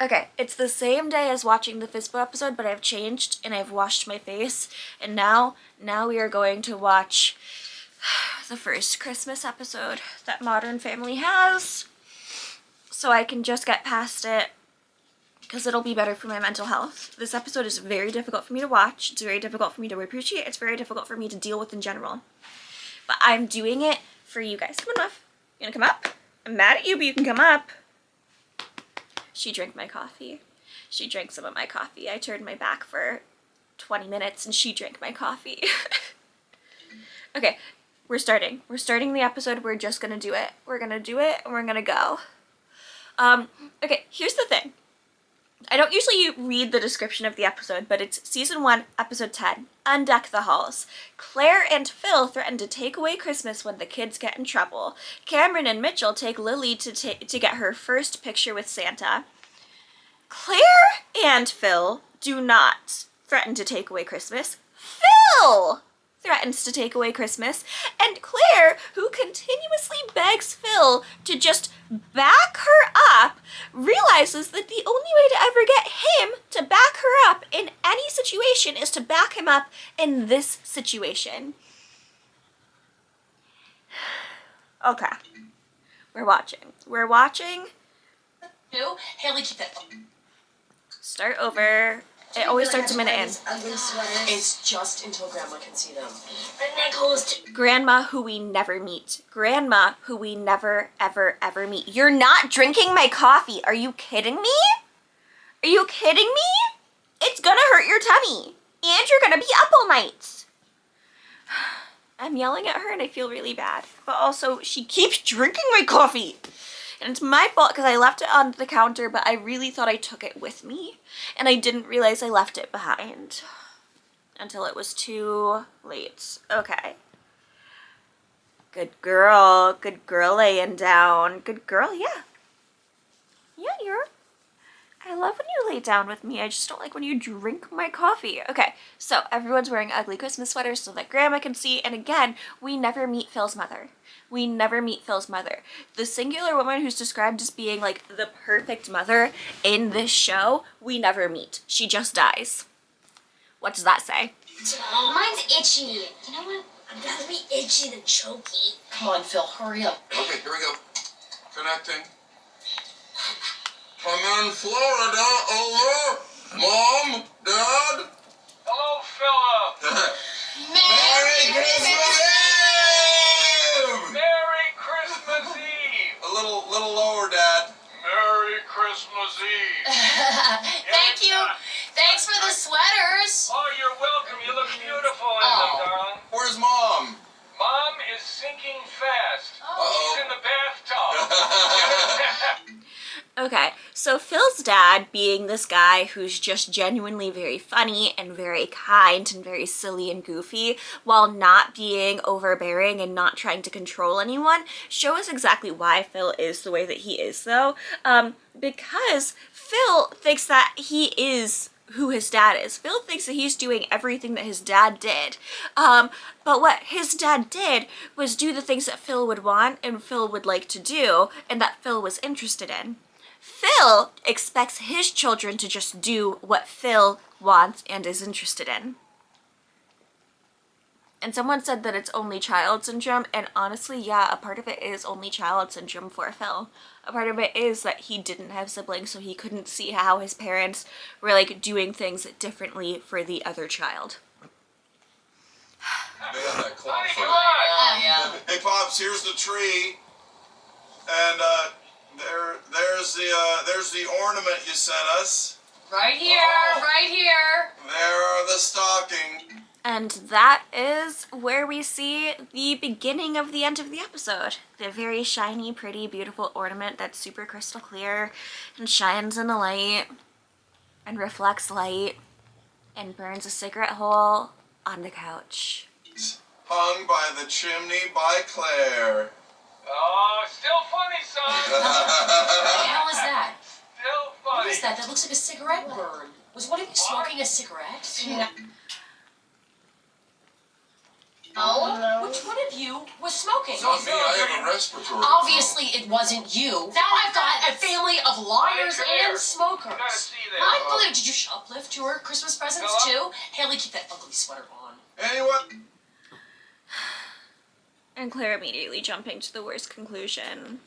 Okay, it's the same day as watching the Fizbo episode, but I've changed and I've washed my face. And now we are going to watch the first Christmas episode that Modern Family has. So I can just get past it because it'll be better for my mental health. This episode is very difficult for me to watch. It's very difficult for me to appreciate. It's very difficult for me to deal with in general. But I'm doing it for you guys. Come on, Muff. You wanna come up? I'm mad at you, but you can come up. She drank my coffee. She drank some of my coffee. I turned my back for 20 minutes and she drank my coffee. Okay, we're starting. We're starting the episode. We're just gonna do it. We're gonna do it and we're gonna go. Okay, here's the thing. I don't usually read the description of the episode, but it's season 1, episode 10, Undeck the Halls. Claire and Phil threaten to take away Christmas when the kids get in trouble. Cameron and Mitchell take Lily to get her first picture with Santa. Claire and Phil do not threaten to take away Christmas. Phil threatens to take away Christmas, and Claire, who continuously begs Phil to just back her up, realizes that the only way to ever get him to back her up in any situation is to back him up in this situation. Okay. We're watching. No, Haley, keep that phone. Start over. It always starts a minute in. It's just until Grandma can see them. Grandma who we never meet. Grandma who we never, ever, ever meet. You're not drinking my coffee. Are you kidding me? Are you kidding me? It's gonna hurt your tummy. And you're gonna be up all night. I'm yelling at her and I feel really bad. But also, she keeps drinking my coffee. And it's my fault because I left it on the counter, but I really thought I took it with me. And I didn't realize I left it behind until it was too late. Okay. Good girl. Good girl laying down. Good girl, yeah. Yeah, I love when you lay down with me. I just don't like when you drink my coffee. Okay, so everyone's wearing ugly Christmas sweaters so that Grandma can see. And again, we never meet Phil's mother. We never meet Phil's mother. The singular woman who's described as being like the perfect mother in this show, we never meet. She just dies. What does that say? Mine's itchy. You know what? I'd rather be itchy than choky. Come on, Phil, hurry up. Okay, here we go. Connecting. I'm in Florida. Over. Mom, Dad. Hello, Philip. Merry Christmas Eve! Merry Christmas Eve. A little lower, Dad. Merry Christmas Eve. Thank you. Thanks for the sweaters. Oh, you're welcome. You look beautiful in them, darling. Where's Mom? Mom is sinking fast. Uh-oh. She's in the bathtub. Okay, so Phil's dad, being this guy who's just genuinely very funny and very kind and very silly and goofy, while not being overbearing and not trying to control anyone, shows exactly why Phil is the way that he is, though. Because Phil thinks that he is who his dad is. Phil thinks that he's doing everything that his dad did. But what his dad did was do the things that Phil would want and Phil would like to do and that Phil was interested in. Phil expects his children to just do what Phil wants and is interested in. And someone said that it's only child syndrome, and honestly, yeah, a part of it is only child syndrome for Phil. A part of it is that he didn't have siblings, so he couldn't see how his parents were, like, doing things differently for the other child. They got that clock. Yeah. Hey, Pops, here's the tree. And, there's the ornament you sent us. Right here, right here. There are the stocking. And that is where we see the beginning of the end of the episode. The very shiny, pretty, beautiful ornament that's super crystal clear and shines in the light and reflects light and burns a cigarette hole on the couch. Hung by the chimney by Claire. Oh, still funny, son. What the hell is that? Still What funny. is that? That looks like a cigarette burn. Was one of you smoking a cigarette? Oh, which one of you was smoking? Not me, I have a respiratory Obviously, it wasn't you. Now I've got a family of liars and smokers. You gotta see this. I believe. Did you shoplift your Christmas presents too? Haley, keep that ugly sweater on. Anyone? And Claire immediately jumping to the worst conclusion.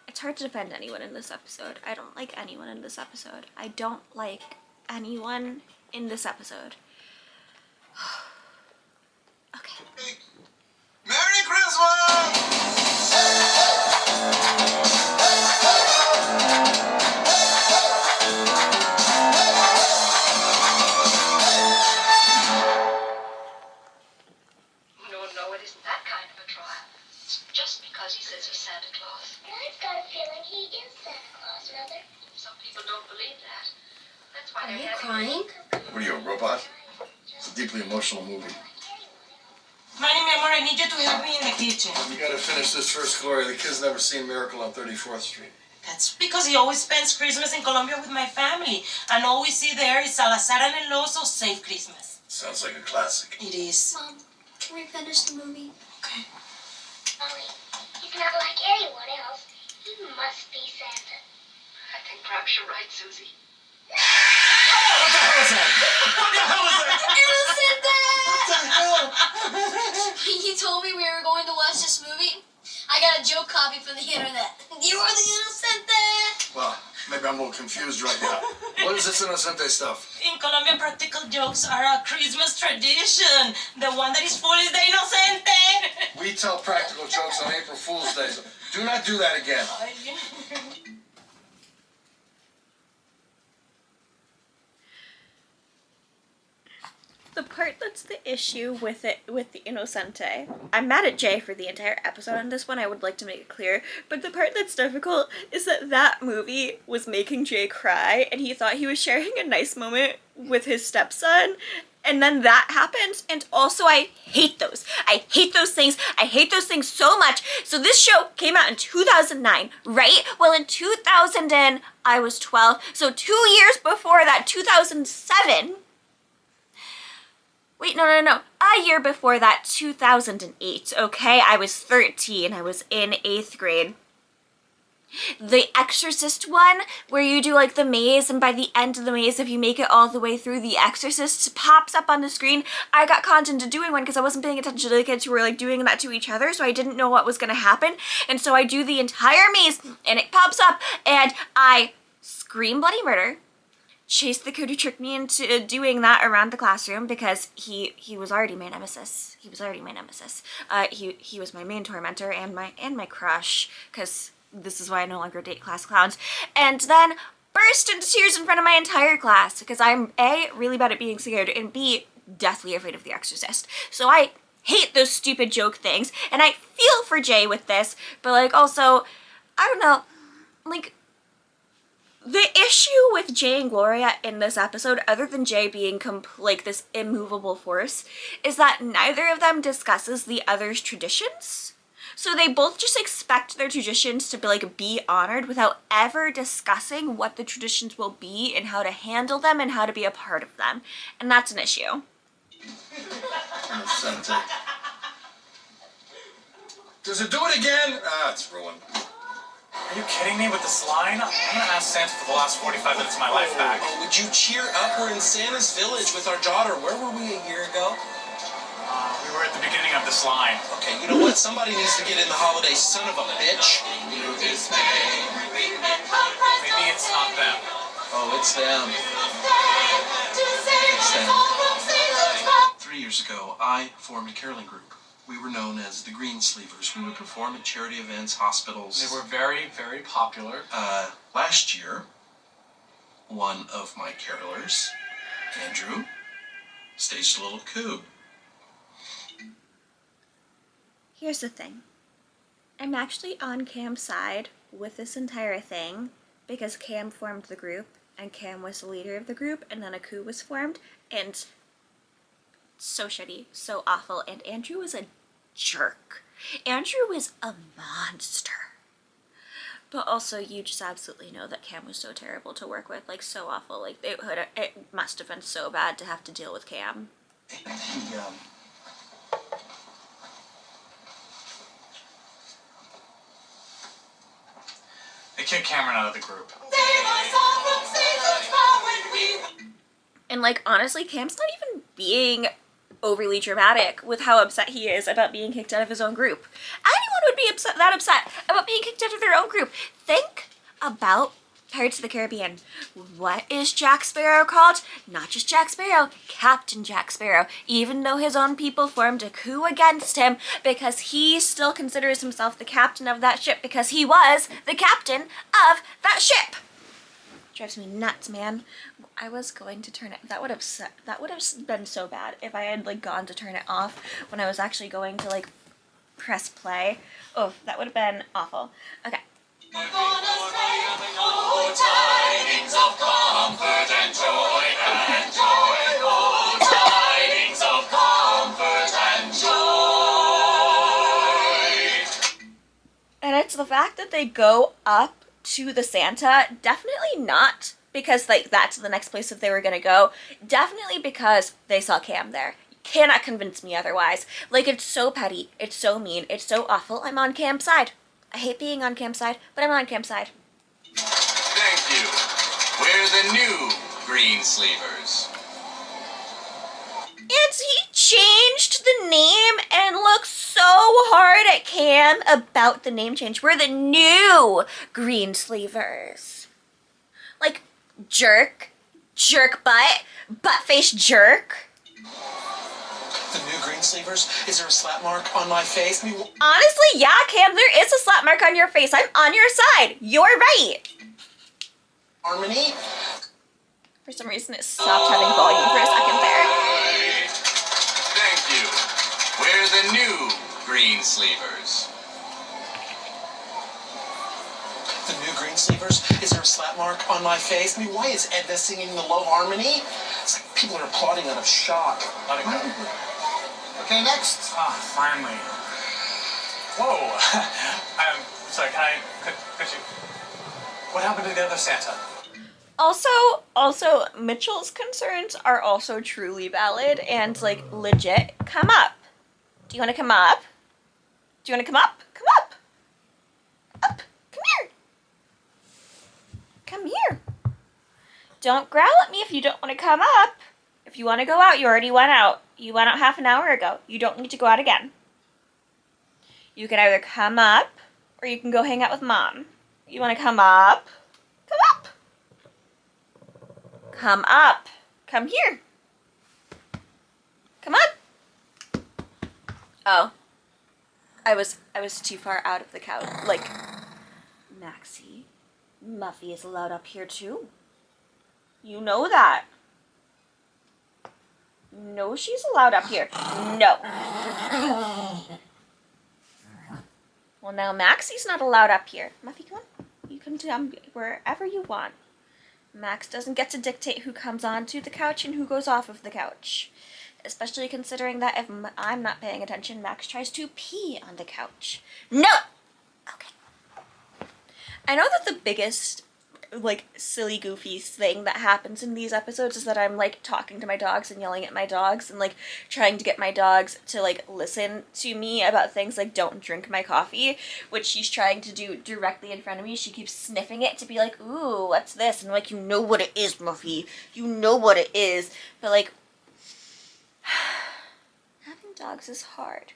It's hard to defend anyone in this episode. I don't like anyone in this episode. I don't like anyone in this episode. Okay. Merry Christmas! No, it isn't that kind of a trial. It's just because he says he's Santa Claus. I've got a feeling he is Santa Claus, Mother. Some people don't believe that. That's why Are they're you having... crying? What are you, a robot? It's a deeply emotional movie. Manny, mi amor, I need you to help me in the kitchen. You gotta finish this first, Gloria. The kid's never seen Miracle on 34th Street. That's because he always spends Christmas in Colombia with my family. And all we see there is Salazar and El Oso Save Christmas. Sounds like a classic. It is. Mom, can we finish the movie? Okay. Molly, he's not like anyone else. He must be Santa. I think perhaps you're right, Susie. What the hell was that? What the hell was that? Innocent What the hell? He told me we were going to watch this movie. I got a joke copy from the internet. You are the Innocente. Well, maybe I'm a little confused right now. What is this Innocente stuff? In Colombia, practical jokes are a Christmas tradition. The one that is full is the Inocente. We tell practical jokes on April Fool's Day. So do not do that again. The part that's the issue with the Innocente, I'm mad at Jay for the entire episode on this one, I would like to make it clear, but the part that's difficult is that movie was making Jay cry, and he thought he was sharing a nice moment with his stepson, and then that happens, and also I hate those. I hate those things. I hate those things so much. So this show came out in 2009, right? Well, in 2000 I was 12, so 2 years before that, 2007... Wait, no. A year before that, 2008, okay? I was 13. I was in 8th grade. The Exorcist one, where you do like the maze, and by the end of the maze, if you make it all the way through, the Exorcist pops up on the screen. I got conned into doing one because I wasn't paying attention to the kids who were like doing that to each other, so I didn't know what was going to happen. And so I do the entire maze, and it pops up, and I scream bloody murder. Chase the kid who tricked me into doing that around the classroom because he was already my nemesis. He was my main tormentor and my crush, because this is why I no longer date class clowns. And then burst into tears in front of my entire class because I'm A, really bad at being scared, and B, deathly afraid of The Exorcist. So I hate those stupid joke things, and I feel for Jay with this, but like also, I don't know, like, the issue with Jay and Gloria in this episode, other than Jay being like this immovable force, is that neither of them discusses the other's traditions. So they both just expect their traditions to be honored without ever discussing what the traditions will be and how to handle them and how to be a part of them. And that's an issue. Innocente. Does it do it again? Ah, it's ruined. Are you kidding me with this line? I'm gonna ask Santa for the last 45 minutes of my life back. Oh, would you cheer up? We're in Santa's village with our daughter. Where were we a year ago? We were at the beginning of this line. Okay, you know what? Somebody needs to get in the holidays, son of a bitch. Maybe it's not them. Oh, it's them. It's them. 3 years ago, I formed a caroling group. We were known as the Greensleevers. We would perform at charity events, hospitals. They were very, very popular. Last year, one of my carolers, Andrew, staged a little coup. Here's the thing. I'm actually on Cam's side with this entire thing because Cam formed the group and Cam was the leader of the group and then a coup was formed and so shitty, so awful, and Andrew was a jerk. Andrew was a monster. But also, you just absolutely know that Cam was so terrible to work with, like so awful. Like it must have been so bad to have to deal with Cam. kick Cameron out of the group. And, like, honestly, Cam's not even being overly dramatic with how upset he is about being kicked out of his own group. Anyone would be that upset about being kicked out of their own group. Think about Pirates of the Caribbean. What is Jack Sparrow called? Not just Jack Sparrow, Captain Jack Sparrow, even though his own people formed a coup against him because he still considers himself the captain of that ship because he was the captain of that ship. Drives me nuts, man. I was going to turn it. That would have been so bad if I had like gone to turn it off when I was actually going to like press play. Oh, that would have been awful. Okay. We're gonna say, oh, tidings of comfort and joy and joy. Oh, tidings of comfort and joy. And it's the fact that they go up to the Santa, definitely not because like that's the next place that they were gonna go, definitely because they saw Cam there. You cannot convince me otherwise. Like, it's so petty, it's so mean, it's so awful. I'm on Cam's side. I hate being on Cam's side, but I'm on Cam's side. Thank you. We're the new green sleevers. And he changed the name and looked so hard at Cam about the name change. We're the new green sleevers. Like, jerk, jerk butt, butt-faced jerk. The new green sleevers? Is there a slap mark on my face? I mean, Honestly, yeah, Cam, there is a slap mark on your face. I'm on your side. You're right. Harmony? For some reason, it stopped having volume for a second there. Thank you. We're the new green sleevers. The new green sleevers? Is there a slap mark on my face? I mean, why is Edna singing the low harmony? It's like people are applauding out of shock. Let it go. Okay, next. Ah, finally. Whoa. Sorry, could you... What happened to the other Santa? Also, Mitchell's concerns are also truly valid and, like, legit. Come up. Do you want to come up? Do you want to come up? Come up. Up. Come here. Come here. Don't growl at me if you don't want to come up. If you want to go out, you already went out. You went out half an hour ago. You don't need to go out again. You can either come up or you can go hang out with Mom. You want to come up? Come up. Come up. Come here. Come on. Oh. I was too far out of the couch. Like, Maxie, Muffy is allowed up here too. You know that. No, she's allowed up here. No. Well, now Maxie's not allowed up here. Muffy, come on. You can come wherever you want. Max doesn't get to dictate who comes onto the couch and who goes off of the couch. Especially considering that if I'm not paying attention, Max tries to pee on the couch. No! Okay. I know that the biggest, like, silly, goofy thing that happens in these episodes is that I'm, like, talking to my dogs and yelling at my dogs and, like, trying to get my dogs to, like, listen to me about things like don't drink my coffee, which she's trying to do directly in front of me. She keeps sniffing it to be like, ooh, what's this? And I'm like, you know what it is, Muffy. You know what it is. But, like, having dogs is hard.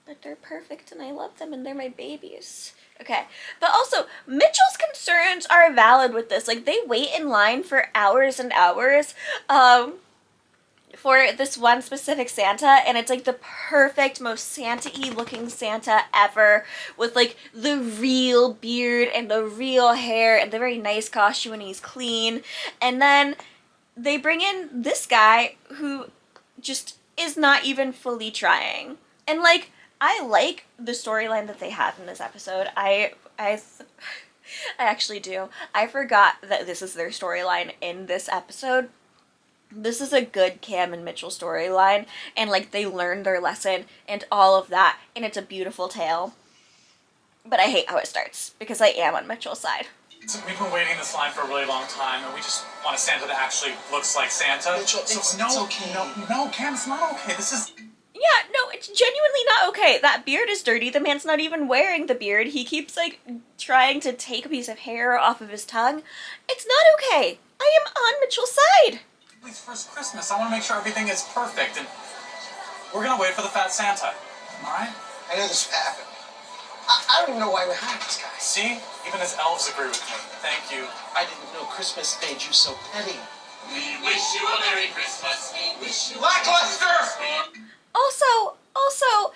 But they're perfect and I love them and they're my babies. Okay. But also, Mitchell's concerns are valid with this. Like, they wait in line for hours and hours for this one specific Santa, and it's like the perfect, most Santa-y looking Santa ever, with like the real beard and the real hair and the very nice costume, and he's clean. And then they bring in this guy who just is not even fully trying. And like, I like the storyline that they have in this episode. I actually do. I forgot that this is their storyline in this episode. This is a good Cam and Mitchell storyline, and like they learned their lesson and all of that, and it's a beautiful tale. But I hate how it starts because I am on Mitchell's side. So we've been waiting in this line for a really long time, and we just want a Santa that actually looks like Santa. Mitchell, it's okay. No, Cam, it's not okay. This is... Yeah, no, it's genuinely not okay. That beard is dirty. The man's not even wearing the beard. He keeps, like, trying to take a piece of hair off of his tongue. It's not okay. I am on Mitchell's side. It's first Christmas. I want to make sure everything is perfect, and we're gonna wait for the fat Santa. All right? I know this would happen. I don't even know why we hired this guy. See? Even his elves agree with me. Thank you. I didn't know Christmas made you so petty. We wish you a Merry Christmas. We wish you Lackluster! Also,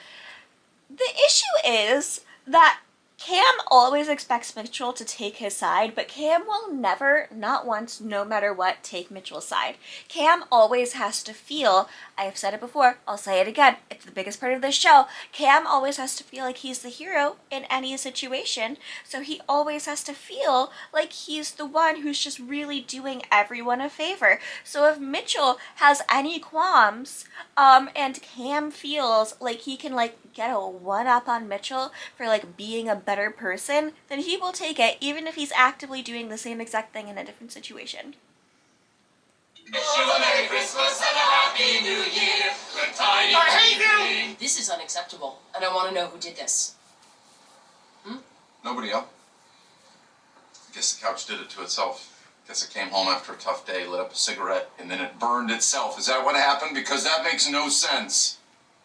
the issue is that Cam always expects Mitchell to take his side, but Cam will never, not once, no matter what, take Mitchell's side. Cam always has to feel, I've said it before, I'll say it again, it's the biggest part of this show, Cam always has to feel like he's the hero in any situation, so he always has to feel like he's the one who's just really doing everyone a favor. So if Mitchell has any qualms, and Cam feels like he can, like, get a one-up on Mitchell for, like, being a better person, then he will take it, even if he's actively doing the same exact thing in a different situation. wish you a Merry Christmas and a Happy New Year. Good tidings. I hate you! This is unacceptable, and I want to know who did this. Nobody else. I guess the couch did it to itself. Guess it came home after a tough day, lit up a cigarette, and then it burned itself. Is that what happened? Because that makes no sense.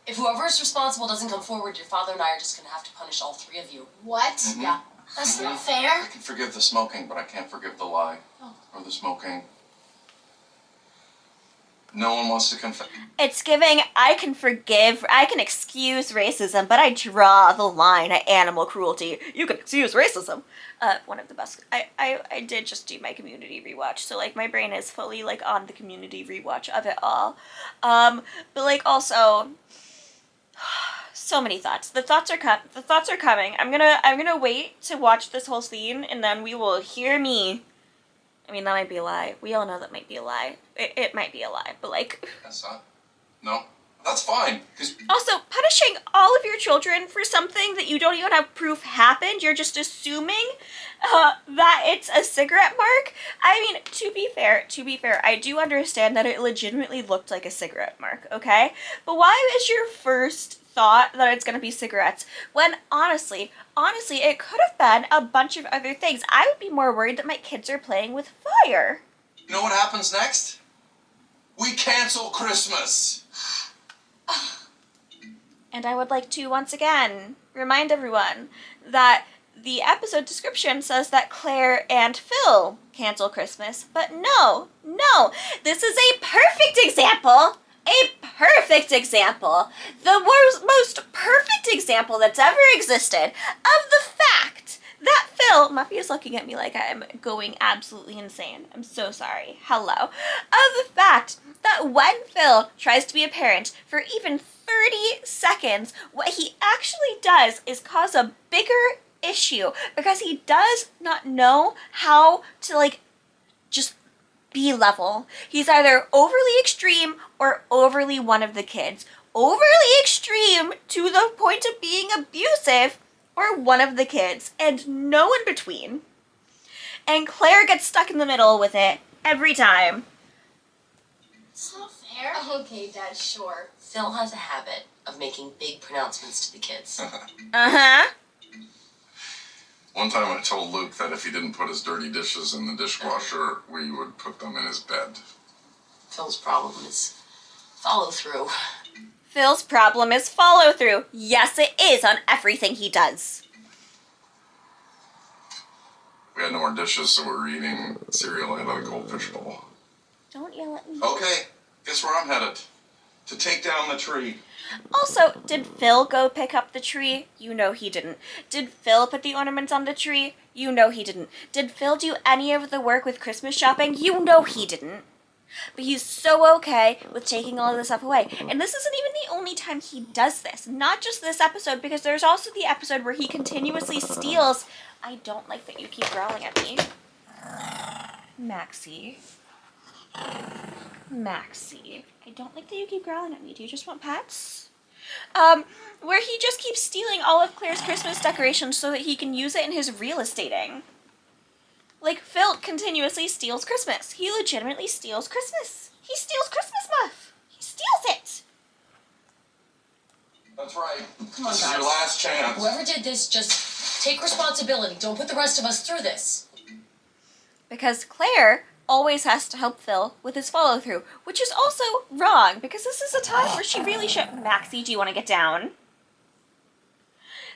If whoever is responsible doesn't come forward, your father and I are just going to have to punish all three of you. What? Yeah. That's not fair. I can forgive the smoking, but I can't forgive the lie. Or the smoking. No one wants to confess. It's giving, I can excuse racism, but I draw the line at animal cruelty. You can excuse racism. One of the best, I did just do my Community rewatch, so, like, my brain is fully, like, on the Community rewatch of it all. But, like, also, so many thoughts. The thoughts are coming. I'm gonna wait to watch this whole scene, and then we will hear me. I mean, that might be a lie. We all know that might be a lie. It might be a lie, but, like... That's not. No. That's fine. Because Also, punishing all of your children for something that you don't even have proof happened, you're just assuming that it's a cigarette mark. I mean, to be fair, I do understand that it legitimately looked like a cigarette mark, okay? But why is your first thought that it's gonna be cigarettes when honestly, it could have been a bunch of other things? I would be more worried that my kids are playing with fire. you know what happens next? We cancel Christmas. And I would like to once again remind everyone that the episode description says that Claire and Phil cancel Christmas, but no, this is a perfect example, the most perfect example that's ever existed of the fact that Phil, Muffy is looking at me like I'm going absolutely insane. I'm so sorry. Hello. Of the fact that when Phil tries to be a parent for even 30 seconds, what he actually does is cause a bigger issue because he does not know how to, like, just be level. He's either overly extreme or overly one of the kids. Overly extreme to the point of being abusive or one of the kids, and no in between. And Claire gets stuck in the middle with it every time. It's not fair. Okay, Dad, sure. Phil has a habit of making big pronouncements to the kids. Uh-huh. One time I told Luke that if he didn't put his dirty dishes in the dishwasher, we would put them in his bed. Phil's problem is follow through. Phil's problem is follow through. Yes, it is on everything he does. We had no more dishes, so we were eating cereal out of a goldfish bowl. Don't yell at me. Okay, guess where I'm headed? To take down the tree. Also, did Phil go pick up the tree? You know he didn't. Did Phil put the ornaments on the tree? You know he didn't. Did Phil do any of the work with Christmas shopping? You know he didn't. But he's so okay with taking all of this stuff away. And this isn't even the only time he does this. Not just this episode, because there's also the episode where he continuously steals... I don't like that you keep growling at me. Maxie. I don't like that you keep growling at me. Do you just want pets? Where he just keeps stealing all of Claire's Christmas decorations so that he can use it in his real estating. Like, Phil continuously steals Christmas. He legitimately steals Christmas. He steals Christmas, Muff. He steals it. That's right. Come on, This is guys. your last chance. Whoever did this, just take responsibility. Don't put the rest of us through this. Because Claire always has to help Phil with his follow-through, which is also wrong, because this is a time where she really should... Maxie, do you want to get down?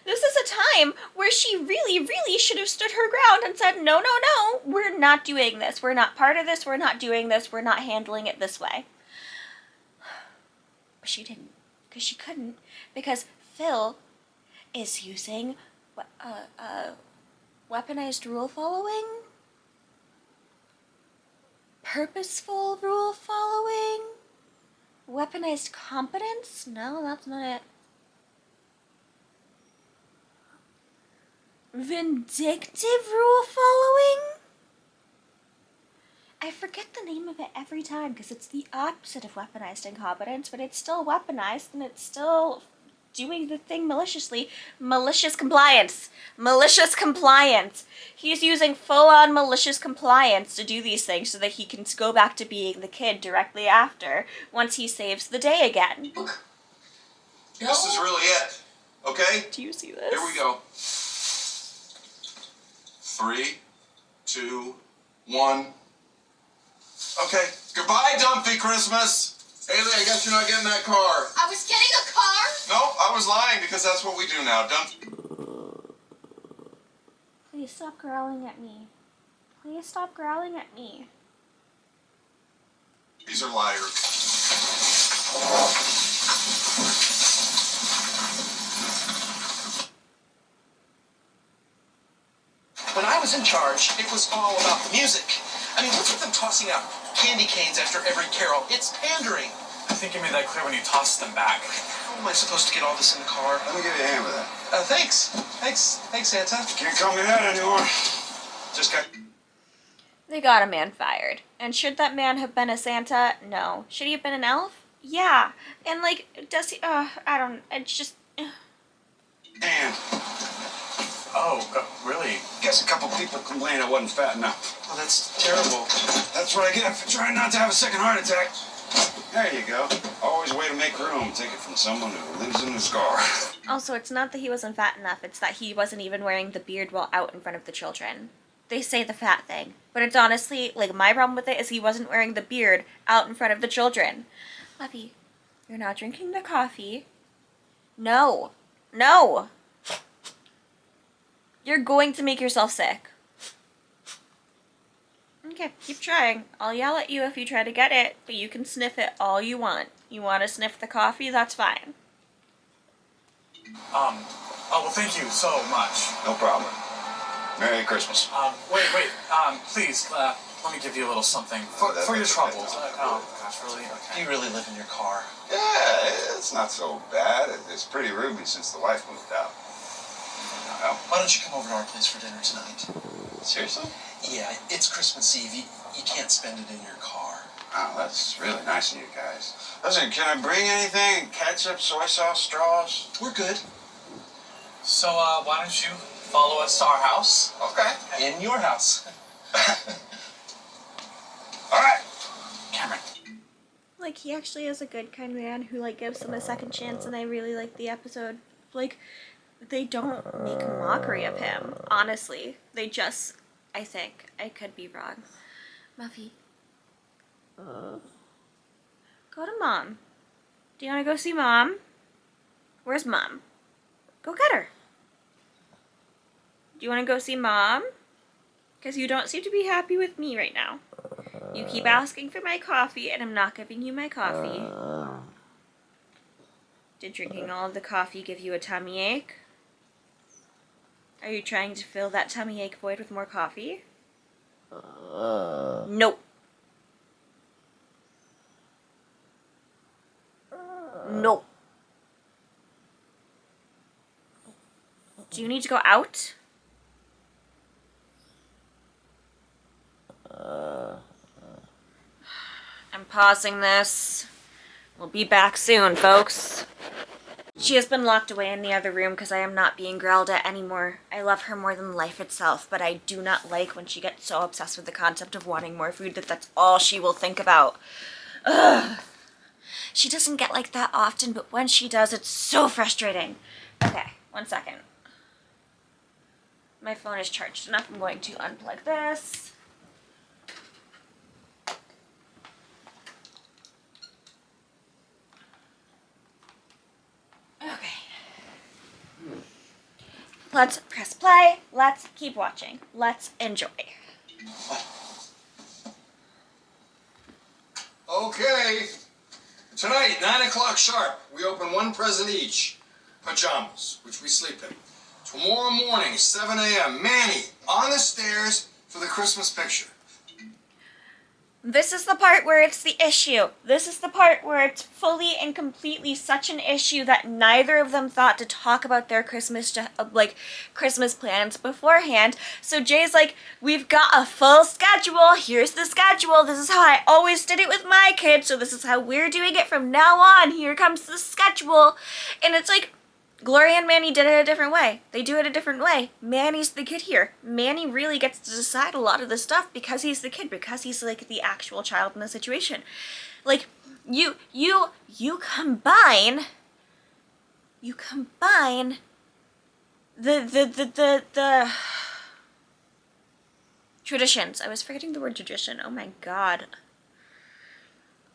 This is a time where she really, really should have stood her ground and said, no, no, no, we're not doing this. We're not part of this. We're not doing this. We're not handling it this way. But she didn't, because she couldn't, because Phil is using weaponized rule following? Purposeful rule following? Weaponized competence? No, that's not it. Vindictive rule following? I forget the name of it every time because it's the opposite of weaponized incompetence, but it's still weaponized and it's still doing the thing maliciously. Malicious compliance. Malicious compliance. He's using full-on malicious compliance to do these things so that he can go back to being the kid directly after once he saves the day again. This is really it. Okay? Do you see this? Here we go. 3, 2, 1. Okay. Goodbye, Dumpy Christmas. Haley, I guess you're not getting that car. I was getting a car? Nope, I was lying because that's what we do now. Please stop growling at me. Please stop growling at me. These are liars. When I was in charge, it was all about the music. I mean, what's with them tossing out candy canes after every carol? It's pandering. I think you made that clear when you tossed them back. How am I supposed to get all this in the car? Let me give you a hand with that. Thanks. Thanks, Santa. Can't call me that anymore. Just got... They got a man fired. And should that man have been a Santa? No. Should he have been an elf? Yeah. And like, does he, I don't, it's just... And Oh, really? guess a couple people complained I wasn't fat enough. Oh, that's terrible. That's what I get for trying not to have a second heart attack. There you go. Always a way to make room. Take it from someone who lives in his car. Also, it's not that he wasn't fat enough, it's that he wasn't even wearing the beard while out in front of the children. They say the fat thing, but it's honestly, like, my problem with it is he wasn't wearing the beard out in front of the children. Lovey, you're not drinking the coffee. No. No! You're going to make yourself sick. Okay, keep trying. I'll yell at you if you try to get it, but you can sniff it all you want. You want to sniff the coffee? That's fine. Oh, well, thank you so much. No problem. Merry Christmas. Wait, please, let me give you a little something for your troubles. Oh, gosh, really? Okay. You really live in your car. Yeah, it's not so bad. It's pretty roomy since the wife moved out. Well, Why don't you come over to our place for dinner tonight? seriously? Yeah, it's Christmas Eve. You can't spend it in your car. Oh, that's really nice of you guys. Listen, can I bring anything? Ketchup, soy sauce, straws? We're good. So, why don't you follow us to our house? Okay. In your house. All right. Cameron. Like, he actually is a good, kind man who, like, gives them a second chance, and I really like the episode. Like, they don't make a mockery of him, honestly. They just, I think, I could be wrong. Muffy. Go to Mom. Do you want to go see Mom? Where's Mom? Go get her. Do you want to go see Mom? Because you don't seem to be happy with me right now. You keep asking for my coffee, and I'm not giving you my coffee. Did drinking all of the coffee give you a tummy ache? Are you trying to fill that tummy ache void with more coffee? Nope. Nope. Do you need to go out? I'm pausing this. We'll be back soon, folks. She has been locked away in the other room because I am not being growled at anymore. I love her more than life itself, but I do not like when she gets so obsessed with the concept of wanting more food that that's all she will think about. Ugh. She doesn't get like that often, but when she does, it's so frustrating. Okay, 1 second. My phone is charged enough. I'm going to unplug this. Okay. Let's press play. Let's keep watching. Let's enjoy. Okay. Tonight, 9 o'clock sharp, we open one present each. Pajamas, which we sleep in. Tomorrow morning, 7 a.m., Manny, on the stairs for the Christmas picture. This is the part where it's the issue. This is the part where it's fully and completely such an issue that neither of them thought to talk about their Christmas Christmas plans beforehand. So Jay's like, we've got a full schedule. Here's the schedule. This is how I always did it with my kids. So this is how we're doing it from now on. Here comes the schedule. And it's like, Gloria and Manny did it a different way. They do it a different way. Manny's the kid here. Manny really gets to decide a lot of the stuff because he's the kid, because he's like the actual child in the situation. Like, you combine the traditions. I was forgetting the word tradition. Oh my god.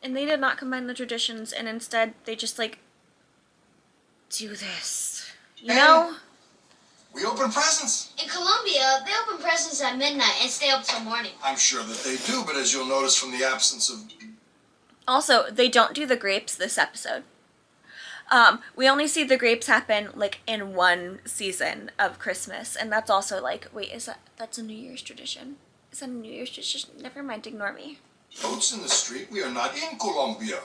And they did not combine the traditions, and instead they just like do this, you know? We open presents. In Colombia, they open presents at midnight and stay up till morning. I'm sure that they do, but as you'll notice from the absence of... Also, they don't do the grapes this episode. We only see the grapes happen like in one season of Christmas, and that's also like, wait, that's a New Year's tradition? Is that a New Year's tradition? Never mind, ignore me. Boats in the street, we are not in Colombia.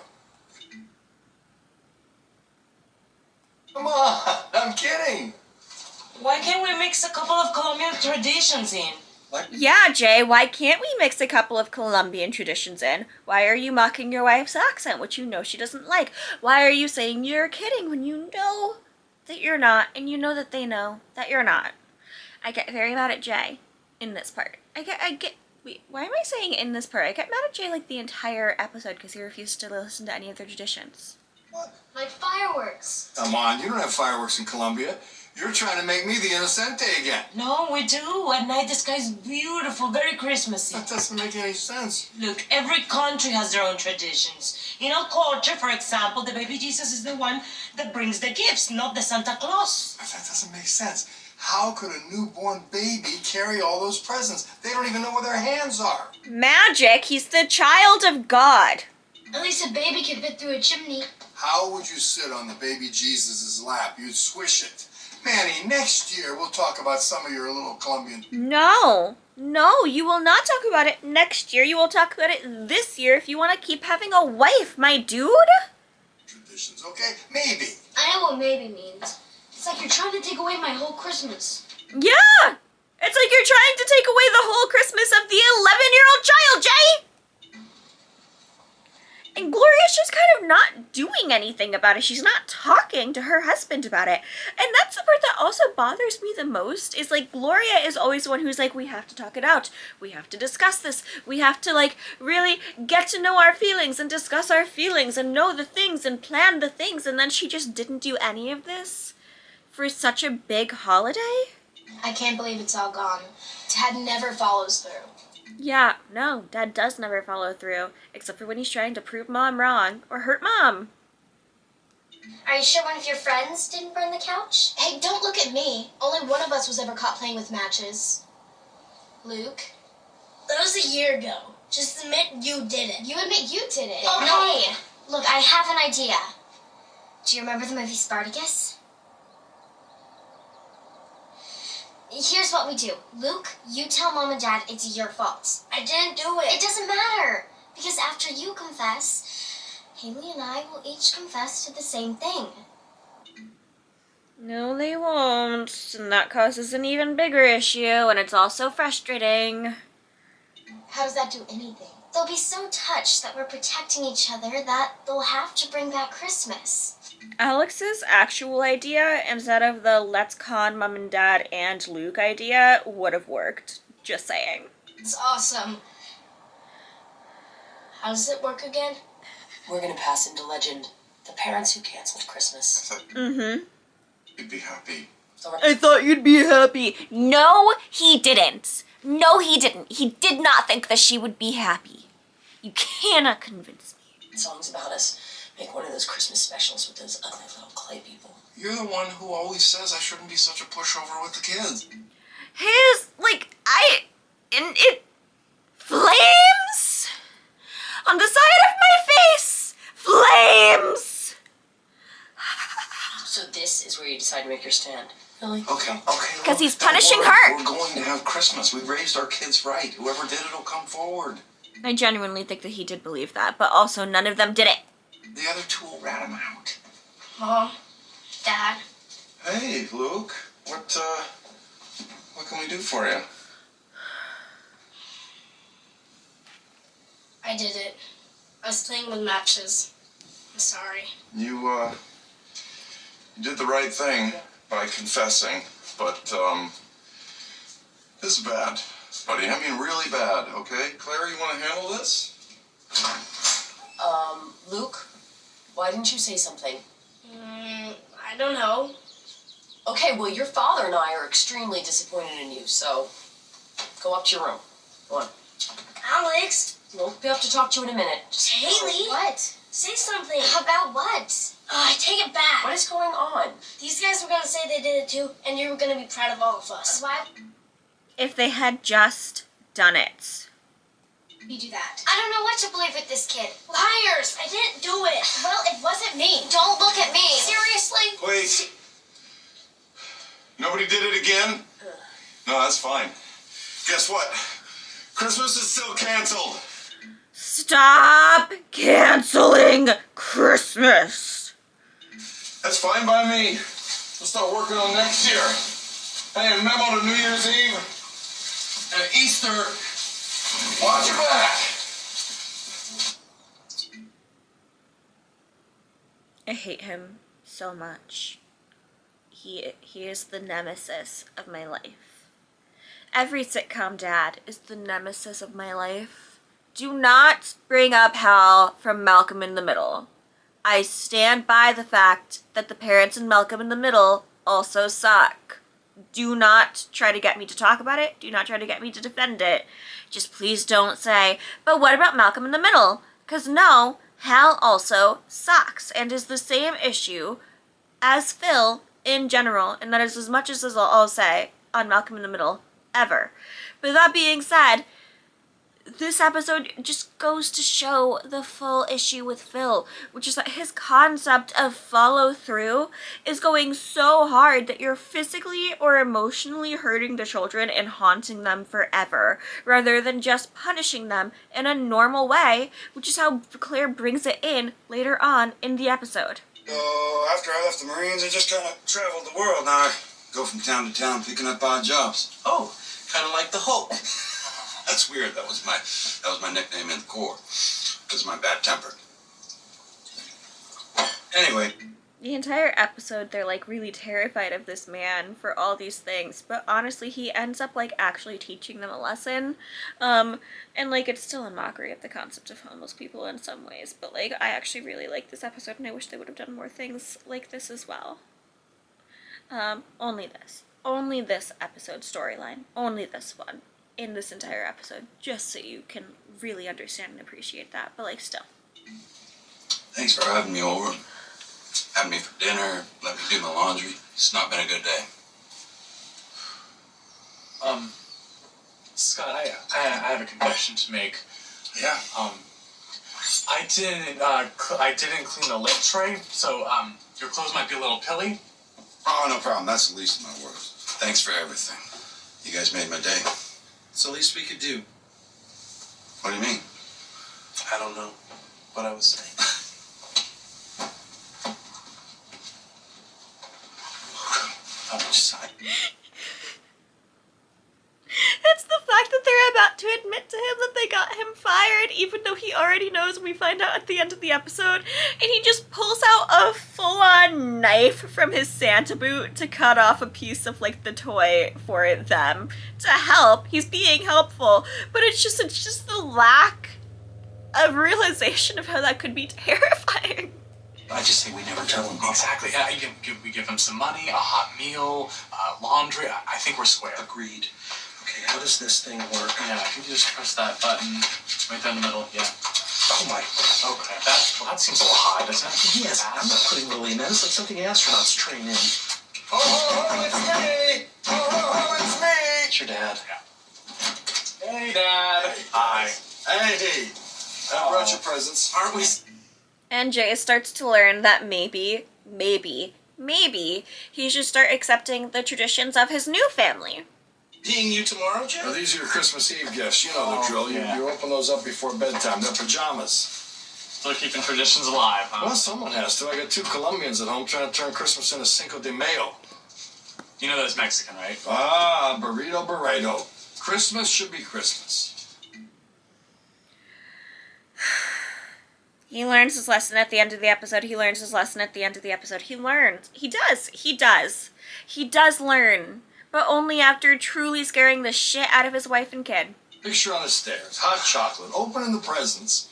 Come on, I'm kidding. Why can't we mix a couple of Colombian traditions in? Yeah, Jay, why can't we mix a couple of Colombian traditions in? Why are you mocking your wife's accent, which you know she doesn't like? Why are you saying you're kidding when you know that you're not, and you know that they know that you're not? I get very mad at Jay in this part. Wait, why am I saying in this part? I get mad at Jay like the entire episode because he refused to listen to any of their traditions. What? Like fireworks. Come on, you don't have fireworks in Colombia. You're trying to make me the Inocente again. No, we do. At night the sky's beautiful, very Christmassy. That doesn't make any sense. Look, every country has their own traditions. In our culture, for example, the baby Jesus is the one that brings the gifts, not the Santa Claus. But that doesn't make sense. How could a newborn baby carry all those presents? They don't even know where their hands are. Magic! He's the child of God! At least a baby can fit through a chimney. How would you sit on the baby Jesus' lap? You'd swish it. Manny, next year we'll talk about some of your little Colombian... No, you will not talk about it next year. You will talk about it this year if you want to keep having a wife, my dude. Traditions, okay? Maybe. I know what maybe means. It's like you're trying to take away my whole Christmas. Yeah! It's like you're trying to take away the whole Christmas of the 11-year-old child, Jay! And Gloria's just kind of not doing anything about it. She's not talking to her husband about it. And that's the part that also bothers me the most, is like Gloria is always the one who's like, we have to talk it out. We have to discuss this. We have to like really get to know our feelings and discuss our feelings and know the things and plan the things. And then she just didn't do any of this for such a big holiday. I can't believe it's all gone. Dad never follows through. Yeah, no, Dad does never follow through, except for when he's trying to prove Mom wrong or hurt Mom. Are you sure one of your friends didn't burn the couch? Hey, don't look at me. Only one of us was ever caught playing with matches. Luke? That was a year ago. Just admit you did it. You admit you did it. Oh, hey, look, I have an idea. Do you remember the movie Spartacus? Here's what we do. Luke, you tell Mom and Dad it's your fault. I didn't do it. It doesn't matter. Because after you confess, Haley and I will each confess to the same thing. No, they won't. And that causes an even bigger issue, and it's also frustrating. How does that do anything? They'll be so touched that we're protecting each other that they'll have to bring back Christmas. Alex's actual idea, instead of the let's con Mom and Dad and Luke idea, would have worked. Just saying. It's awesome. How does it work again? We're gonna pass into legend. The parents who canceled Christmas. Mm-hmm. You'd be happy. I thought you'd be happy. No, he didn't. No, he didn't. He did not think that she would be happy. You cannot convince me. Songs about us. Make one of those Christmas specials with those ugly little clay people. You're the one who always says I shouldn't be such a pushover with the kids. Flames on the side of my face. Flames. So this is where you decide to make your stand. Really? Okay. Because he's look, punishing we're- her. We're going to have Christmas. We raised our kids right. Whoever did it will come forward. I genuinely think that he did believe that, but also none of them did it. The other two will rat him out. Mom, Dad, Hey, Luke. What can we do for you? I did it. I was playing with matches. I'm sorry. You did the right thing by confessing, but, this is bad, buddy. I mean, really bad, okay? Claire, you want to handle this? Luke, why didn't you say something? I don't know. Okay, well, your father and I are extremely disappointed in you, so go up to your room. Go on. Alex! We'll be up to talk to you in a minute. Just Haley! What? Say something. About what? I take it back. What is going on? These guys were gonna say they did it too, and you were gonna be proud of all of us. Why If they had just done it. You do that. I don't know what to believe with this kid. Liars! I didn't do it. Well, it wasn't me. Don't look at me. Seriously? Wait. Nobody did it again? No, that's fine. Guess what? Christmas is still canceled. Stop canceling Christmas. That's fine by me. We'll start working on next year. Hey, a memo to New Year's Eve and Easter. Watch your back. I hate him so much. He is the nemesis of my life. Every sitcom dad is the nemesis of my life. Do not bring up Hal from Malcolm in the Middle. I stand by the fact that the parents in Malcolm in the Middle also suck. Do not try to get me to talk about it. Do not try to get me to defend it. Just please don't say, but what about Malcolm in the Middle? Because no, Hal also sucks and is the same issue as Phil in general. And that is as much as I'll say on Malcolm in the Middle ever. But that being said, this episode just goes to show the full issue with Phil, which is that his concept of follow through is going so hard that you're physically or emotionally hurting the children and haunting them forever, rather than just punishing them in a normal way, which is how Claire brings it in later on in the episode. So after I left the Marines, I just kind of traveled the world. Now I go from town to town picking up odd jobs. Oh, kind of like the Hulk. That's weird. That was my nickname in the Corps, because of my bad temper. Anyway. The entire episode, they're like really terrified of this man for all these things, but honestly, he ends up like actually teaching them a lesson. And like it's still a mockery of the concept of homeless people in some ways, but like I actually really like this episode, and I wish they would have done more things like this as well. Only this episode storyline, only this one in this entire episode, just so you can really understand and appreciate that, but like still. Thanks for having me over. Having me for dinner, let me do my laundry. It's not been a good day. Scott, I have a confession to make. Yeah? I didn't clean the lint tray, so, your clothes might be a little pilly. Oh, no problem. That's the least of my worries. Thanks for everything. You guys made my day. It's the least we could do. What do you mean? I don't know what I was saying. How much time? It's the fact that they're about to admit to him that they got him fired, even though he already knows, we find out at the end of the episode, and he just pulls out a full-on knife from his Santa boot to cut off a piece of, like, the toy for them to help. He's being helpful, but it's just the lack a realization of how that could be terrifying. I just say we never tell him. Exactly. We give him some money, a hot meal, laundry. I think we're square. Agreed. Okay, how does this thing work? Yeah, I think you just press that button right down the middle. Yeah. Oh my. Okay. That seems a little high, doesn't it? Yes, I'm not putting Lily in that. It's like something astronauts train in. Oh, it's me! Oh, it's me! It's your dad. Yeah. Hey, Dad. Hi. Hey, I brought your presents. Aren't we? And Jay starts to learn that maybe he should start accepting the traditions of his new family. Seeing you tomorrow, Jay? Now, these are your Christmas Eve gifts. You know the drill. Yeah. You open those up before bedtime. They're pajamas. Still keeping traditions alive, huh? Well, someone has to. I got 2 Colombians at home trying to turn Christmas into Cinco de Mayo. You know that's Mexican, right? Ah, burrito. Christmas should be Christmas. He learns his lesson at the end of the episode. He learns. He learns. He does learn. But only after truly scaring the shit out of his wife and kid. Picture on the stairs. Hot chocolate. Opening the presents.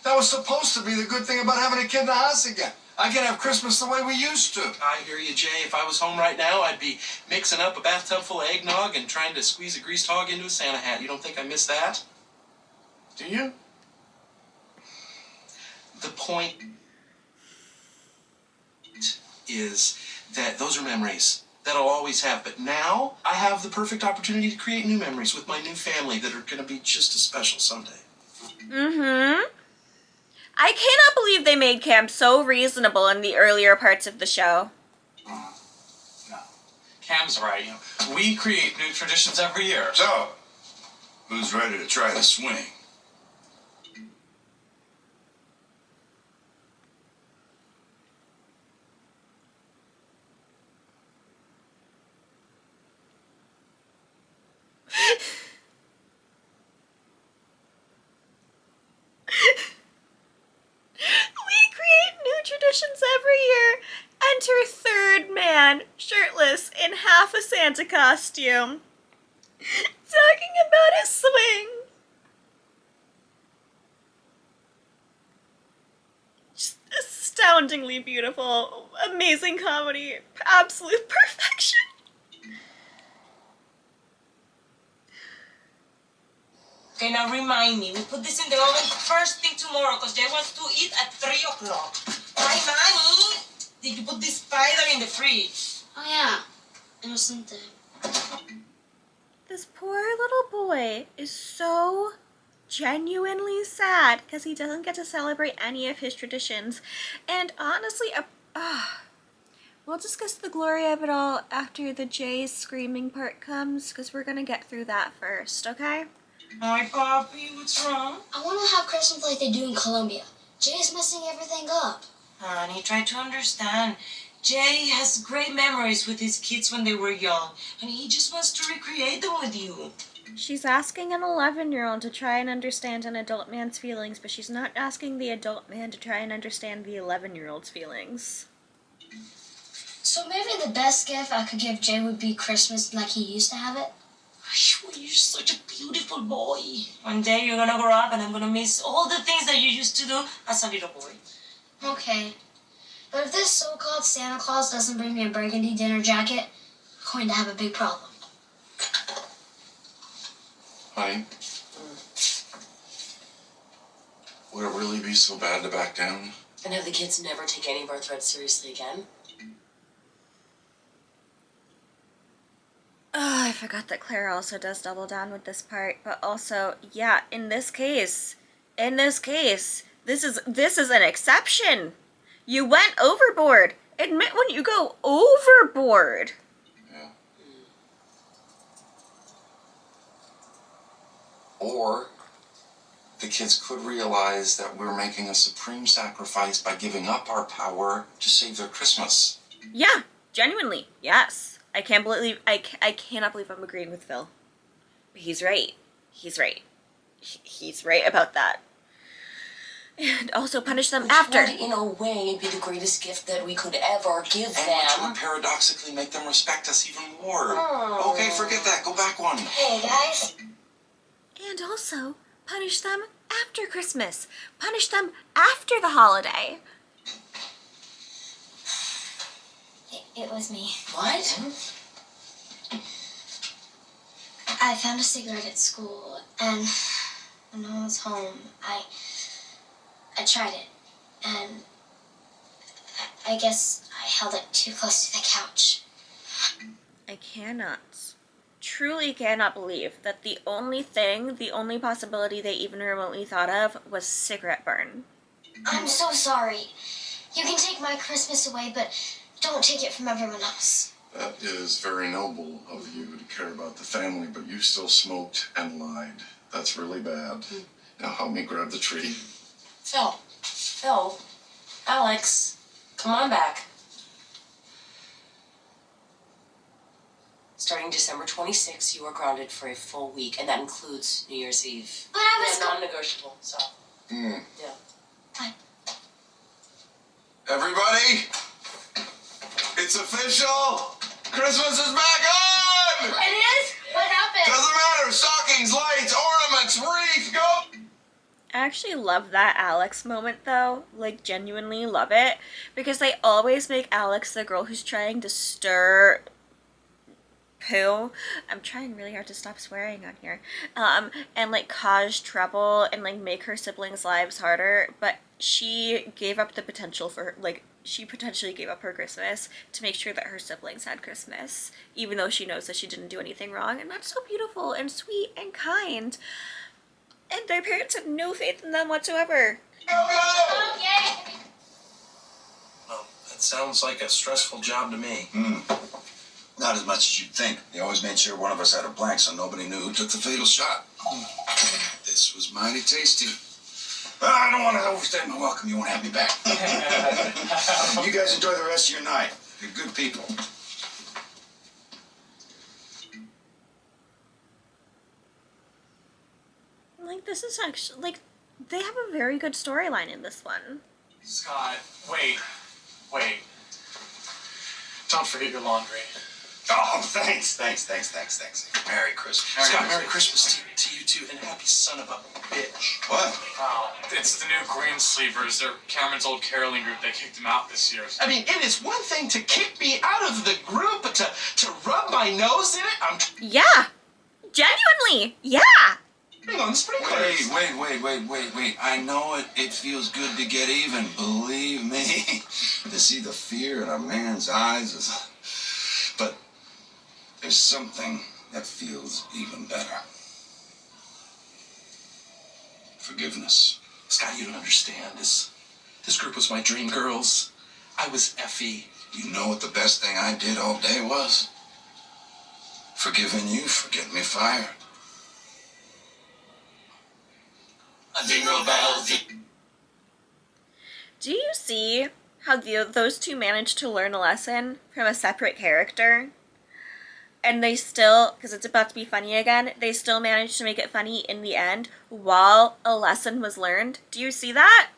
That was supposed to be the good thing about having a kid in the house again. I can have Christmas the way we used to. I hear you, Jay. If I was home right now, I'd be mixing up a bathtub full of eggnog and trying to squeeze a greased hog into a Santa hat. You don't think I miss that? Do you? The point is that those are memories that I'll always have. But now I have the perfect opportunity to create new memories with my new family that are going to be just as special someday. Mm-hmm. I cannot believe they made Cam so reasonable in the earlier parts of the show. No. Cam's right. We create new traditions every year. So, who's ready to try the swing? We create new traditions every year. Enter third man, shirtless, in half a Santa costume. Talking about a swing. Just astoundingly beautiful, amazing comedy, absolute perfection. Okay, now remind me. We put this in the oven first thing tomorrow because Jay wants to eat at 3 o'clock. Hi, Mommy. Did you put this spider in the fridge? Oh, yeah. Innocent. This poor little boy is so genuinely sad because he doesn't get to celebrate any of his traditions. And honestly, we'll discuss the glory of it all after the Jay's screaming part comes because we're going to get through that first, okay? Hi, Poppy. What's wrong? I want to have Christmas like they do in Colombia. Jay's messing everything up. Honey, try to understand. Jay has great memories with his kids when they were young, and he just wants to recreate them with you. She's asking an 11-year-old to try and understand an adult man's feelings, but she's not asking the adult man to try and understand the 11-year-old's feelings. So maybe the best gift I could give Jay would be Christmas like he used to have it? Well, you're such a beautiful boy. One day you're gonna grow up and I'm gonna miss all the things that you used to do as a little boy. Okay. But if this so-called Santa Claus doesn't bring me a burgundy dinner jacket, I'm going to have a big problem. Honey? Would it really be so bad to back down? And have the kids never take any of our threats seriously again? Oh, I forgot that Claire also does double down with this part, but also, yeah, in this case, this is an exception. You went overboard. Admit when you go overboard. Yeah. Or the kids could realize that we're making a supreme sacrifice by giving up our power to save their Christmas. Yeah, genuinely, yes. I cannot believe I'm agreeing with Phil. But he's right. He's right about that. And also punish them after. Would, in a way, be the greatest gift that we could ever give And them. which would paradoxically make them respect us even more. Oh. Okay, forget that. Go back one. Hey, guys. And also punish them after Christmas. Punish them after the holiday. It was me. What? I found a cigarette at school, and when no one was home, I tried it, and I guess I held it too close to the couch. I truly cannot believe that the only possibility they even remotely thought of was cigarette burn. I'm so sorry. You can take my Christmas away, but don't take it from everyone else. That is very noble of you to care about the family, but you still smoked and lied. That's really bad. Now help me grab the tree. Phil, Alex, come on back. Starting December 26th, you are grounded for a full week, and that includes New Year's Eve. But I was non-negotiable, so. Yeah. Fine. Everybody, it's official. Christmas is back on. It is? What happened? Doesn't matter. Stockings, lights, ornaments, wreath, go. I actually love that Alex moment though, like genuinely love it, because they always make Alex the girl who's trying to stir poo. I'm trying really hard to stop swearing on here. And like cause trouble and like make her siblings' lives harder, but she gave up the potential for she potentially gave up her Christmas to make sure that her siblings had Christmas, even though she knows that she didn't do anything wrong, and that's so beautiful and sweet and kind. And their parents had no faith in them whatsoever. Oh, yay! Well, that sounds like a stressful job to me. Not as much as you'd think. They always made sure one of us had a blank so nobody knew who took the fatal shot. This was mighty tasty. I don't want to overstay my welcome. You won't have me back. You guys enjoy the rest of your night. You're good people. Like, this is actually, like, they have a very good storyline in this one. Scott, wait. Don't forget your laundry. Oh, thanks. Merry Christmas. Scott, Merry Christmas to you too, and happy son of a bitch. What? Oh, it's the new Green Sleevers. They're Cameron's old caroling group. They kicked him out this year. I mean, it is one thing to kick me out of the group, but to rub my nose in it, Yeah! Genuinely! Yeah! Hang on, the sprinklers. Wait. I know it feels good to get even. Believe me. To see the fear in a man's eyes but there's something that feels even better. Forgiveness. Scott, you don't understand. This group was my dream girls. I was Effie. You know what the best thing I did all day was? Forgiving you for getting me fired. Jingle bells. Do you see how those two managed to learn a lesson from a separate character? And they still, because it's about to be funny again, they still managed to make it funny in the end while a lesson was learned. Do you see that?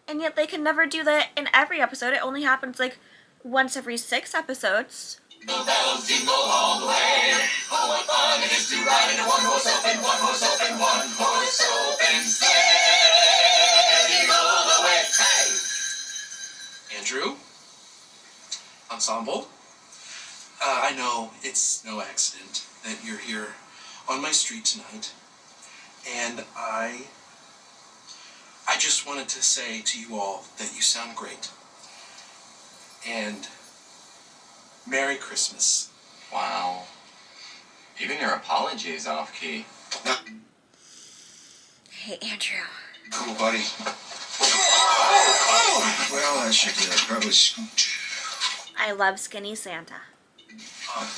And yet they can never do that in every episode. It only happens like once every 6 episodes. Jingle bells jingle all the way. Oh, what fun it is to ride in a one-horse open, one-horse open, one-horse open sleigh. Jingle all the way. Hey! Andrew, ensemble. I know it's no accident that you're here on my street tonight, and I just wanted to say to you all that you sound great, and Merry Christmas. Wow. Even your apology is off key. Hey, Andrew. Cool, buddy. Well, I should probably scoot. I love Skinny Santa.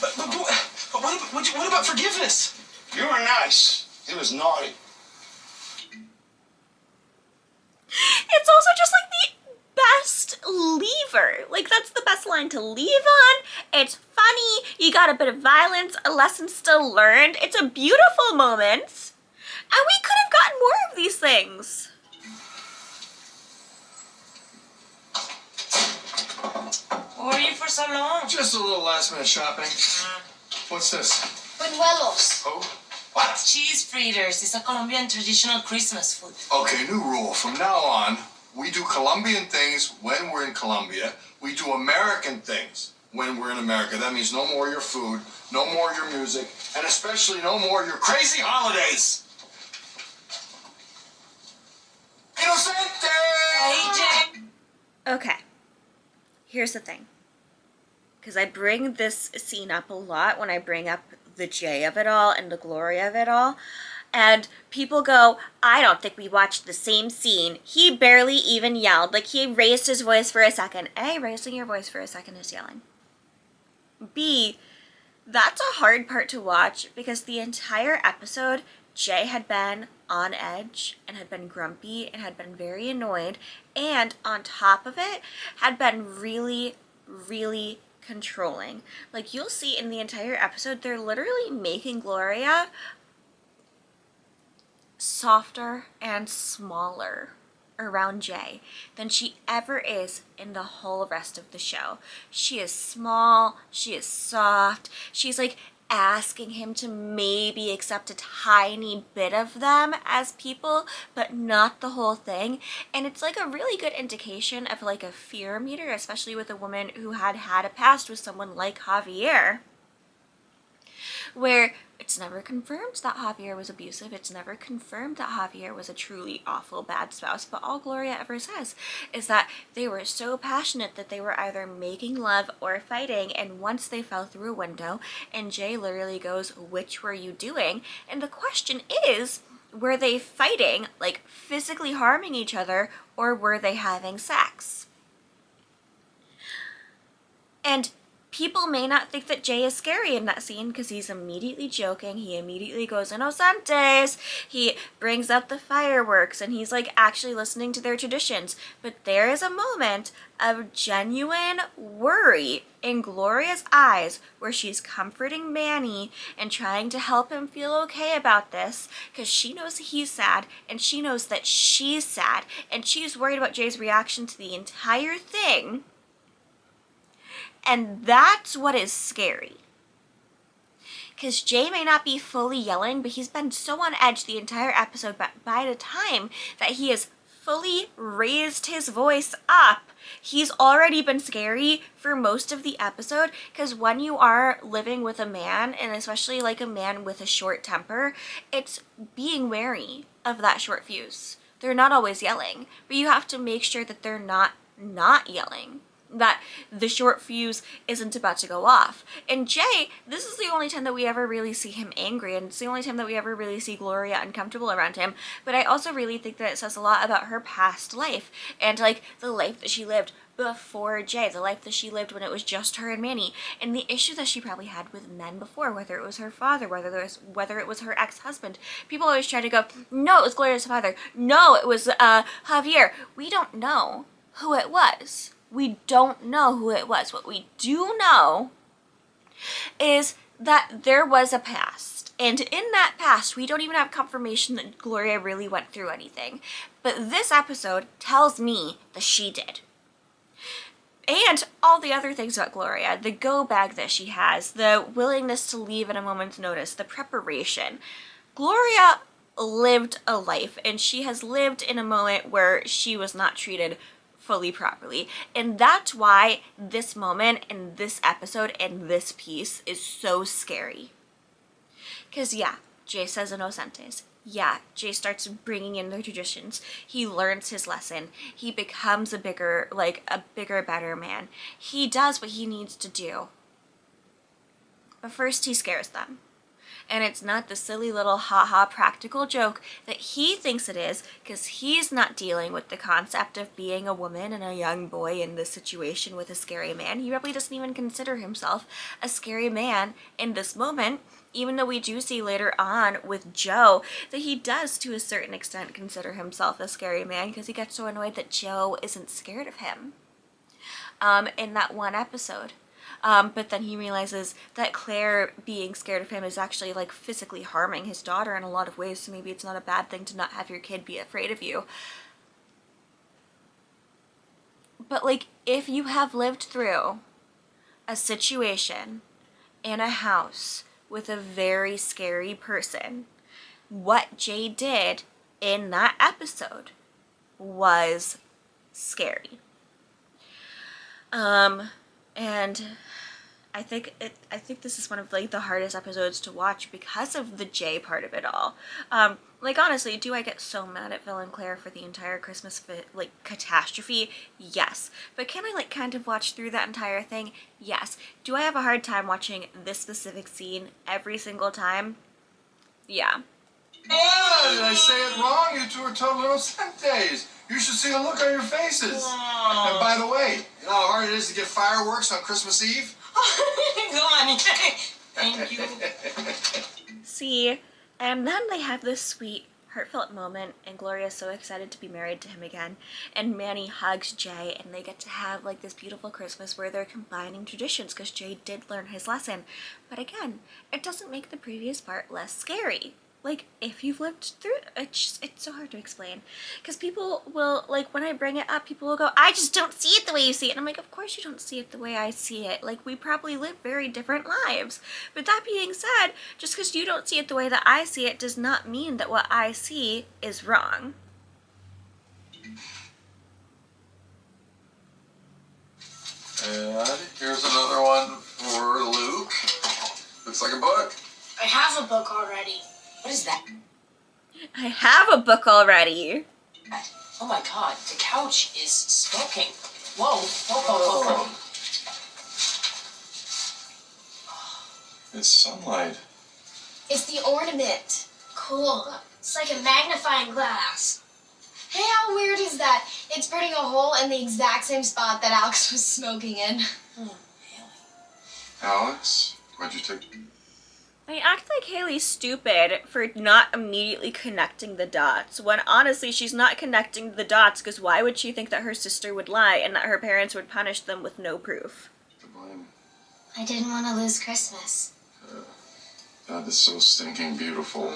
But what about forgiveness? You were nice. He was naughty. It's also just like the best lever. Like, that's the best line to leave on. It's funny. You got a bit of violence. A lesson still learned. It's a beautiful moment. And we could have gotten more of these things. Where are you for so long? Just a little last minute shopping. What's this? Buñuelos. Oh, What? Cheese fritters. It's a Colombian traditional Christmas food. Okay, new rule. From now on, we do Colombian things when we're in Colombia. We do American things when we're in America. That means no more your food, no more your music, and especially no more your crazy holidays. Inocente! Hey, Jay. Okay, here's the thing. Because I bring this scene up a lot when I bring up the Jay of it all and the Gloria of it all. And people go, I don't think we watched the same scene. He barely even yelled. Like, he raised his voice for a second. A, raising your voice for a second is yelling. B, that's a hard part to watch because the entire episode, Jay had been on edge and had been grumpy and had been very annoyed. And on top of it, had been really, really controlling. Like, you'll see in the entire episode, they're literally making Gloria softer and smaller around Jay than she ever is in the whole rest of the show. She is small, she is soft, she's like asking him to maybe accept a tiny bit of them as people, but not the whole thing. And it's like a really good indication of like a fear meter, especially with a woman who had had a past with someone like Javier, where it's never confirmed that Javier was abusive. It's never confirmed that Javier was a truly awful, bad spouse. But all Gloria ever says is that they were so passionate that they were either making love or fighting. And once they fell through a window, and Jay literally goes, which were you doing? And the question is, were they fighting, like physically harming each other, or were they having sex? And people may not think that Jay is scary in that scene because he's immediately joking. He immediately goes, Inocentes. He brings up the fireworks and he's like actually listening to their traditions. But there is a moment of genuine worry in Gloria's eyes where she's comforting Manny and trying to help him feel okay about this because she knows he's sad and she knows that she's sad and she's worried about Jay's reaction to the entire thing. And that's what is scary. Because Jay may not be fully yelling, but he's been so on edge the entire episode, but by the time that he has fully raised his voice up, he's already been scary for most of the episode. Because when you are living with a man, and especially like a man with a short temper, it's being wary of that short fuse. They're not always yelling, but you have to make sure that they're not yelling, that the short fuse isn't about to go off. And Jay, this is the only time that we ever really see him angry, and it's the only time that we ever really see Gloria uncomfortable around him. But I also really think that it says a lot about her past life, and like the life that she lived before Jay, the life that she lived when it was just her and Manny, and the issue that she probably had with men before, whether it was her father, whether it was her ex-husband. People always try to go, no, it was Gloria's father. No, it was Javier. We don't know who it was. We don't know who it was. What we do know is that there was a past. And in that past, we don't even have confirmation that Gloria really went through anything. But this episode tells me that she did. And all the other things about Gloria, the go bag that she has, the willingness to leave at a moment's notice, the preparation. Gloria lived a life, and she has lived in a moment where she was not treated fully properly. And that's why this moment and this episode and this piece is so scary. Because yeah, Jay says Inocentes. Yeah, Jay starts bringing in their traditions. He learns his lesson. He becomes a bigger, better man. He does what he needs to do. But first he scares them. And it's not the silly little haha practical joke that he thinks it is, because he's not dealing with the concept of being a woman and a young boy in this situation with a scary man. He probably doesn't even consider himself a scary man in this moment, even though we do see later on with Joe that he does to a certain extent consider himself a scary man because he gets so annoyed that Joe isn't scared of him in that one episode. But then he realizes that Claire being scared of him is actually like physically harming his daughter in a lot of ways, so maybe it's not a bad thing to not have your kid be afraid of you. But like, if you have lived through a situation in a house with a very scary person. What Jay did in that episode was scary. And I think this is one of like the hardest episodes to watch because of the Jay part of it all. Like honestly, do I get so mad at Phil and Claire for the entire Christmas like catastrophe? Yes. But can I like kind of watch through that entire thing? Yes. Do I have a hard time watching this specific scene every single time? Yeah. Oh, did I say it wrong? You two are total innocent days. You should see the look on your faces. And by the way, you know how hard it is to get fireworks on Christmas Eve? Go on. Thank you. See, and then they have this sweet, heartfelt moment, and Gloria's so excited to be married to him again, and Manny hugs Jay, and they get to have like this beautiful Christmas where they're combining traditions because Jay did learn his lesson. But again, it doesn't make the previous part less scary. Like, if you've lived through it's so hard to explain. Because people will, like, when I bring it up, people will go, I just don't see it the way you see it. And I'm like, of course you don't see it the way I see it. Like, we probably live very different lives. But that being said, just because you don't see it the way that I see it does not mean that what I see is wrong. And here's another one for Luke. Looks like a book. I have a book already. What is that? I have a book already. Oh my god, the couch is smoking. Whoa, whoa. It's sunlight. It's the ornament. Cool. It's like a magnifying glass. Hey, how weird is that? It's burning a hole in the exact same spot that Alex was smoking in. Alex, why'd you take... I act like Haley's stupid for not immediately connecting the dots, when honestly she's not connecting the dots because why would she think that her sister would lie and that her parents would punish them with no proof? To blame. I didn't want to lose Christmas. God, it's so stinking beautiful.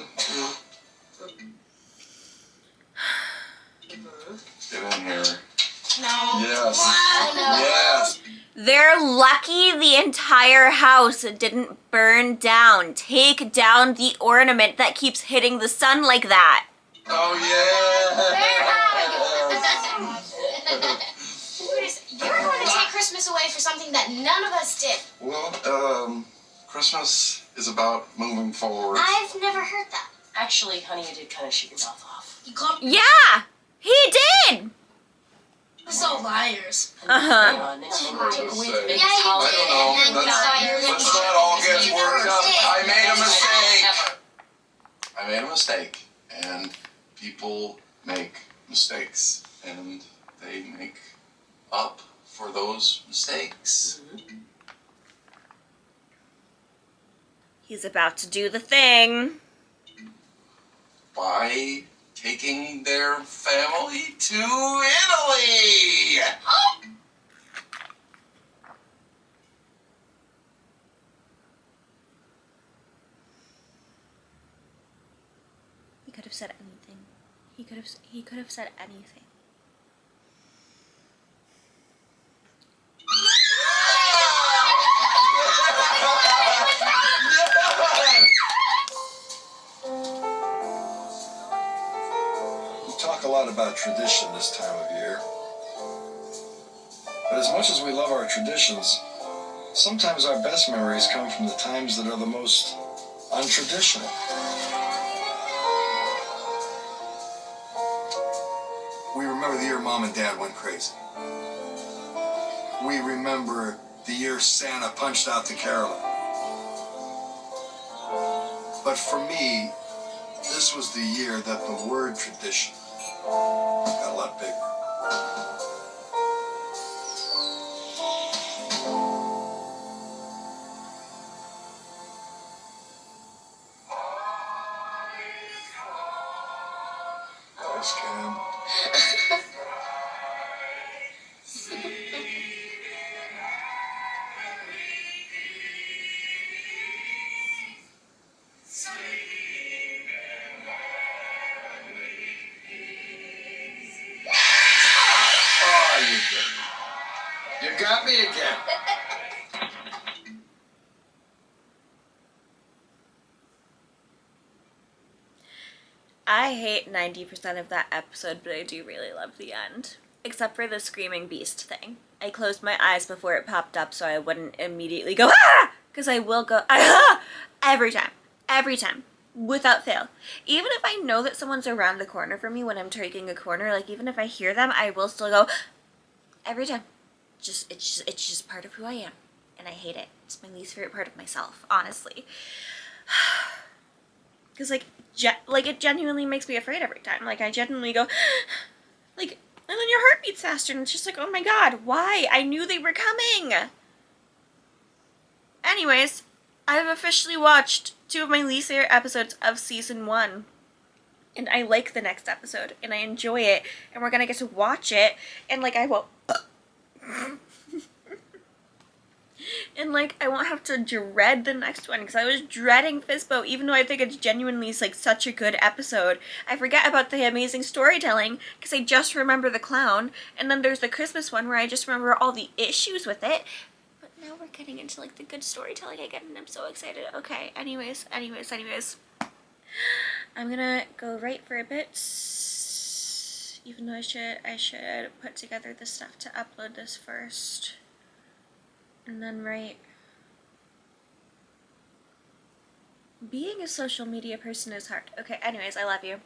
Get in here. No. Yes. Wow, no. Yes. They're lucky the entire house didn't burn down. Take down the ornament that keeps hitting the sun like that. Oh, yeah. You're going to take Christmas away for something that none of us did. Well, Christmas is about moving forward. I've never heard that. Actually, honey, you did kind of shoot your mouth off. You called Yeah, he did. us all liars. Uh-huh. On, it's Say, with I big Yeah, you holiday. did. And then we saw your let's not all get worked up. I made a mistake. Ever. I made a mistake. And people make mistakes. And they make up for those mistakes. He's about to do the thing. By taking their family to Italy. He could have said anything. He could have said anything. We talk a lot about tradition this time of year. But as much as we love our traditions, sometimes our best memories come from the times that are the most untraditional. We remember the year Mom and Dad went crazy. We remember the year Santa punched out the Carolyn. But for me, this was the year that the word tradition got a lot bigger. Nice, Cam. Oh, you did. You got me again. I hate 90% of that episode, but I do really love the end. Except for the screaming beast thing. I closed my eyes before it popped up so I wouldn't immediately go, ah! Because I will go, ah! Every time. Every time. Without fail. Even if I know that someone's around the corner from me when I'm taking a corner, like even if I hear them, I will still go, every time. It's just part of who I am. And I hate it. It's my least favorite part of myself, honestly. Because like it genuinely makes me afraid every time. Like I genuinely go, like, and then your heart beats faster and it's just like, oh my god, why? I knew they were coming. Anyways, I've officially watched 2 of my least favorite episodes of season 1. And I like the next episode and I enjoy it and we're gonna get to watch it and like I will and like I won't have to dread the next one because I was dreading Fizbo even though I think it's genuinely like such a good episode. I forget about the amazing storytelling because I just remember the clown, and then there's the Christmas one where I just remember all the issues with it. But now we're getting into like the good storytelling again and I'm so excited. Okay, anyways. I'm gonna go write for a bit, even though I should put together the stuff to upload this first. And then write. Being a social media person is hard. Okay, anyways, I love you.